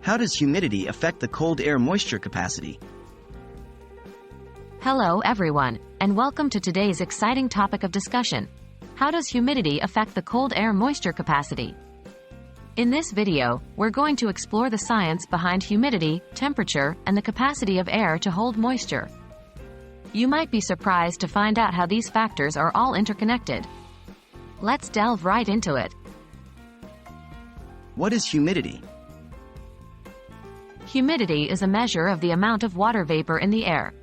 How does humidity affect the cold air moisture capacity? Hello everyone, and welcome to today's exciting topic of discussion. How does humidity affect the cold air moisture capacity? In this video, we're going to explore the science behind humidity, temperature, and the capacity of air to hold moisture. You might be surprised to find out how these factors are all interconnected. Let's delve right into it. What is humidity? Humidity is a measure of the amount of water vapor in the air.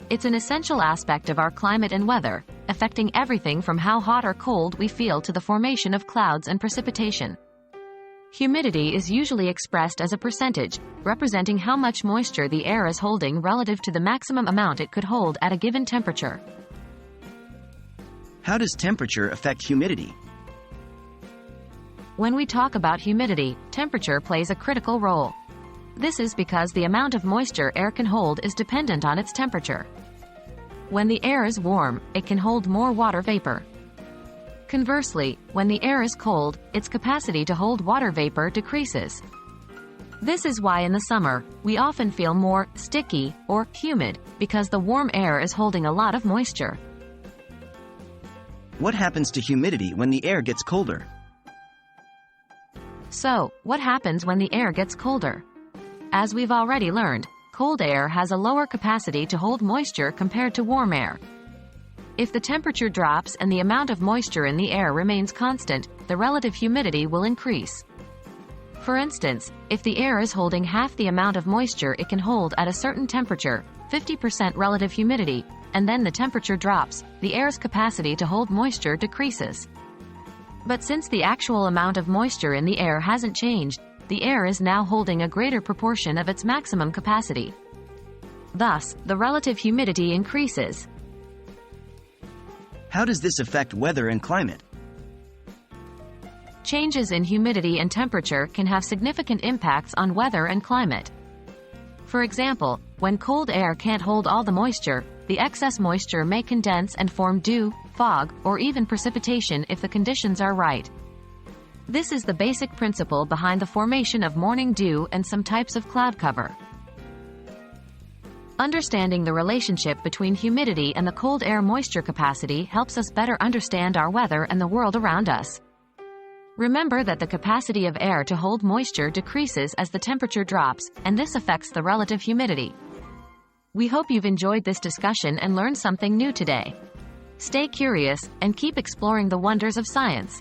It's an essential aspect of our climate and weather, affecting everything from how hot or cold we feel to the formation of clouds and precipitation. Humidity is usually expressed as a percentage, representing how much moisture the air is holding relative to the maximum amount it could hold at a given temperature. How does temperature affect humidity? When we talk about humidity, temperature plays a critical role. This is because the amount of moisture air can hold is dependent on its temperature. When the air is warm, it can hold more water vapor. Conversely, when the air is cold, its capacity to hold water vapor decreases. This is why in the summer, we often feel more sticky or humid because the warm air is holding a lot of moisture. What happens to humidity when the air gets colder? So, what happens when the air gets colder? As we've already learned, cold air has a lower capacity to hold moisture compared to warm air. If the temperature drops and the amount of moisture in the air remains constant, the relative humidity will increase. For instance, if the air is holding half the amount of moisture it can hold at a certain temperature, 50% relative humidity, and then the temperature drops, the air's capacity to hold moisture decreases. But since the actual amount of moisture in the air hasn't changed, the air is now holding a greater proportion of its maximum capacity. Thus, the relative humidity increases. How does this affect weather and climate? Changes in humidity and temperature can have significant impacts on weather and climate. For example, when cold air can't hold all the moisture, the excess moisture may condense and form dew, fog, or even precipitation if the conditions are right. This is the basic principle behind the formation of morning dew and some types of cloud cover. Understanding the relationship between humidity and the cold air moisture capacity helps us better understand our weather and the world around us. Remember that the capacity of air to hold moisture decreases as the temperature drops, and this affects the relative humidity. We hope you've enjoyed this discussion and learned something new today. Stay curious and keep exploring the wonders of science.